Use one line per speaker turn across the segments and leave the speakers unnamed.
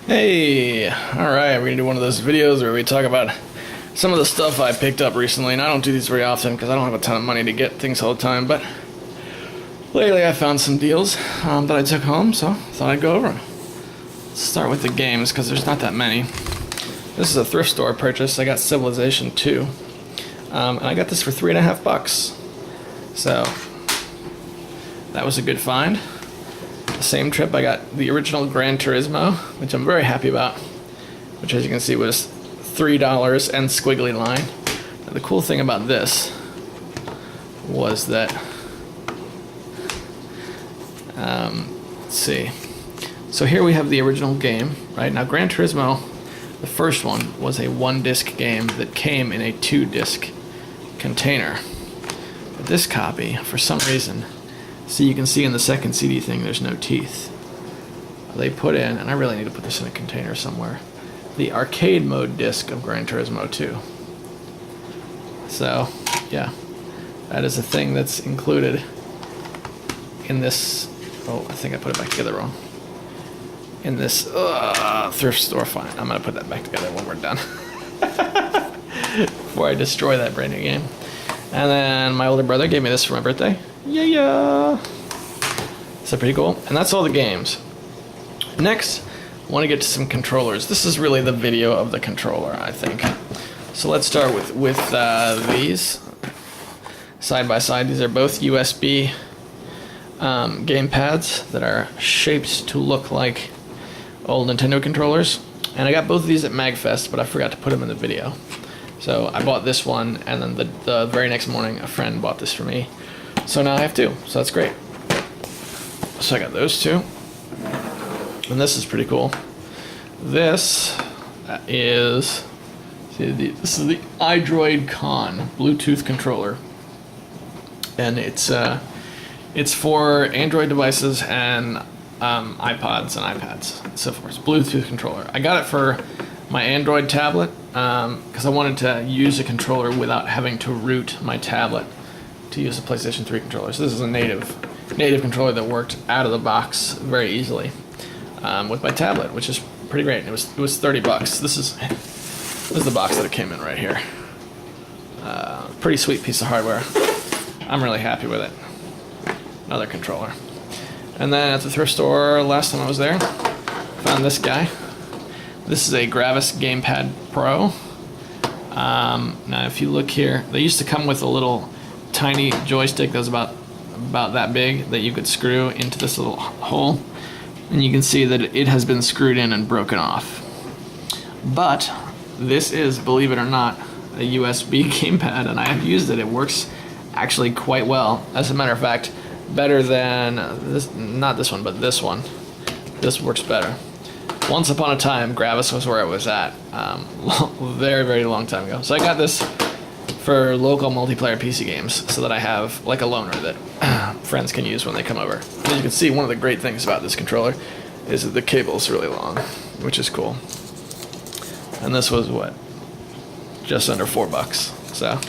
Hey, alright, we're gonna do one of those videos where we talk about some of the stuff I picked up recently, and I don't do these very often because I don't have a ton of money to get things all the time, but lately I found some deals that I took home, so I thought I'd go over them. Let's start with the games because there's not that many. This is a thrift store purchase. I got Civilization II, and I got this for $3.50. So that was a good find. The same trip I got the original Gran Turismo, which I'm very happy about, which as you can see was $3 and squiggly line. Now, the cool thing about this was that, let's see, so here we have the original game, right? Now Gran Turismo, the first one, was a 1-disc game that came in a 2-disc container. But this copy, for some reason, see, you can see in the second CD thing there's no teeth. They put in, and I really need to put this in a container somewhere, the arcade mode disc of Gran Turismo 2. So, yeah, that is a thing that's included in this. Oh, I think I put it back together wrong. In this thrift store find. I'm going to put that back together when we're done. Before I destroy that brand new game. And then my older brother gave me this for my birthday. Yeah. So pretty cool. And that's all the games. Next, I want to get to some controllers. This is really the video of the controller, I think. So let's start with these. Side by side, these are both USB game pads that are shaped to look like old Nintendo controllers. And I got both of these at MagFest, but I forgot to put them in the video. So I bought this one, and then the very next morning, a friend bought this for me. So now I have two, so that's great. So I got those two. And this is pretty cool. This is, this is the iDroid Con Bluetooth controller. And it's for Android devices and iPods and iPads and so forth. It's a Bluetooth controller. I got it for my Android tablet because I wanted to use a controller without having to root my tablet to use a PlayStation 3 controller. So this is a native controller that worked out of the box very easily with my tablet, which is pretty great. It was $30. This is the box that it came in right here. Pretty sweet piece of hardware. I'm really happy with it. Another controller. And then at the thrift store last time I was there, found this guy. This is a Gravis Gamepad Pro. Now if you look here, they used to come with a little tiny joystick that was about that big that you could screw into this little hole, and you can see that it has been screwed in and broken off. But this is, believe it or not, a USB gamepad, and I have used it. It works actually quite well. As a matter of fact, better than this, not this one, but this one. This works better. Once upon a time, Gravis was where I was at, very, very long time ago. So I got this for local multiplayer PC games so that I have like a loaner that friends can use when they come over. And as you can see, one of the great things about this controller is that the cable's really long, which is cool. And this was what? Just under $4. So,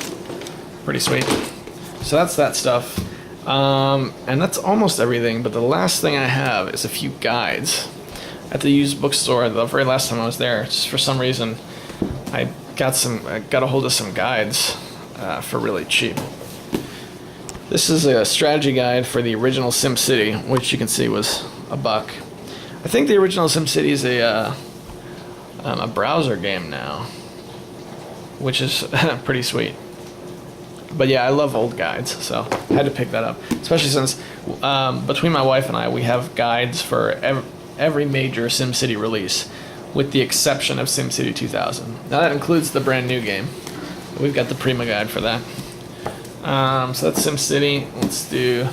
pretty sweet. So that's that stuff. And that's almost everything, but the last thing I have is a few guides. At the used bookstore, the very last time I was there, just for some reason, I got a hold of some guides for really cheap. This is a strategy guide for the original SimCity, which you can see was $1. I think the original SimCity is a browser game now, which is pretty sweet. But yeah, I love old guides, so I had to pick that up. Especially since between my wife and I, we have guides for every major SimCity release, with the exception of SimCity 2000. Now that includes the brand new game. We've got the Prima guide for that. So that's SimCity. Let's do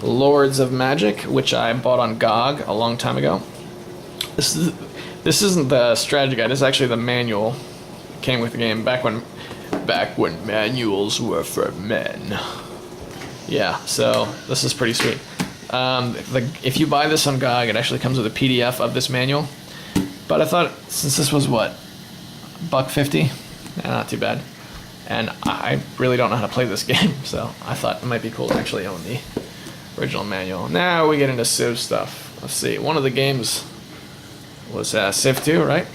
Lords of Magic, which I bought on GOG a long time ago. This isn't the strategy guide. This is actually the manual. Came with the game back when manuals were for men. Yeah, so this is pretty sweet. If you buy this on GOG, it actually comes with a PDF of this manual. But I thought, since this was what, $1.50, not too bad. And I really don't know how to play this game, so I thought it might be cool to actually own the original manual. Now we get into Civ stuff. Let's see, one of the games was Civ II, right?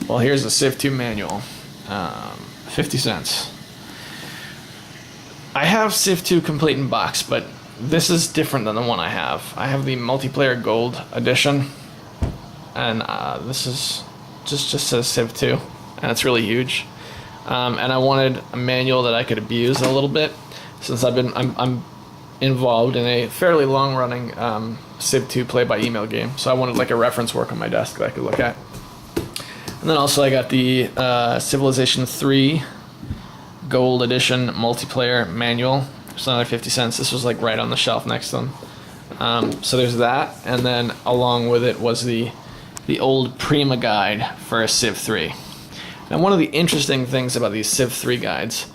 Well, here's the Civ II manual. 50 cents. I have Civ II complete in box, but this is different than the one I have. I have the multiplayer gold edition, and this is just says Civ II, and it's really huge. And I wanted a manual that I could abuse a little bit, since I'm involved in a fairly long-running Civ 2 play-by-email game. So I wanted like a reference work on my desk that I could look at. And then also I got the Civilization 3 Gold Edition multiplayer manual. It's another 50 cents. This was like right on the shelf next to them. So there's that, and then along with it was the old Prima guide for Civ 3. Now, one of the interesting things about these Civ 3 guides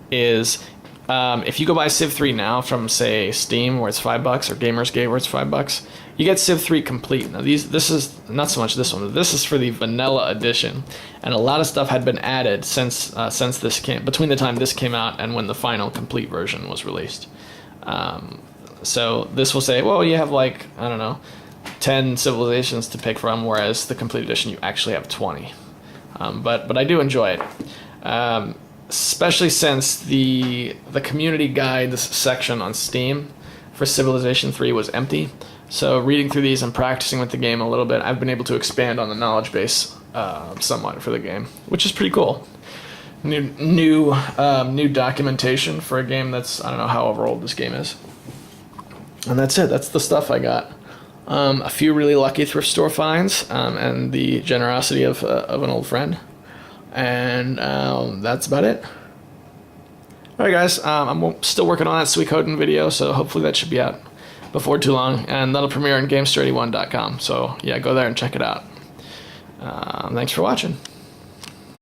is if you go buy Civ 3 now from, say, Steam, where it's $5, or Gamersgate, where it's $5, you get Civ 3 complete. Now, this is not so much this one. This is for the vanilla edition, and a lot of stuff had been added since this between the time this came out and when the final complete version was released. So this will say, well, you have like, I don't know, 10 civilizations to pick from, whereas the complete edition you actually have 20. But I do enjoy it. Especially since the community guides section on Steam for Civilization 3 was empty. So reading through these and practicing with the game a little bit, I've been able to expand on the knowledge base somewhat for the game, which is pretty cool. New documentation for a game that's, I don't know however old this game is. And that's it. That's the stuff I got. A few really lucky thrift store finds, and the generosity of an old friend. And that's about it. Alright guys, I'm still working on that Suikoden video, so hopefully that should be out before too long, and that'll premiere on Games31.com, so yeah, go there and check it out. Thanks for watching.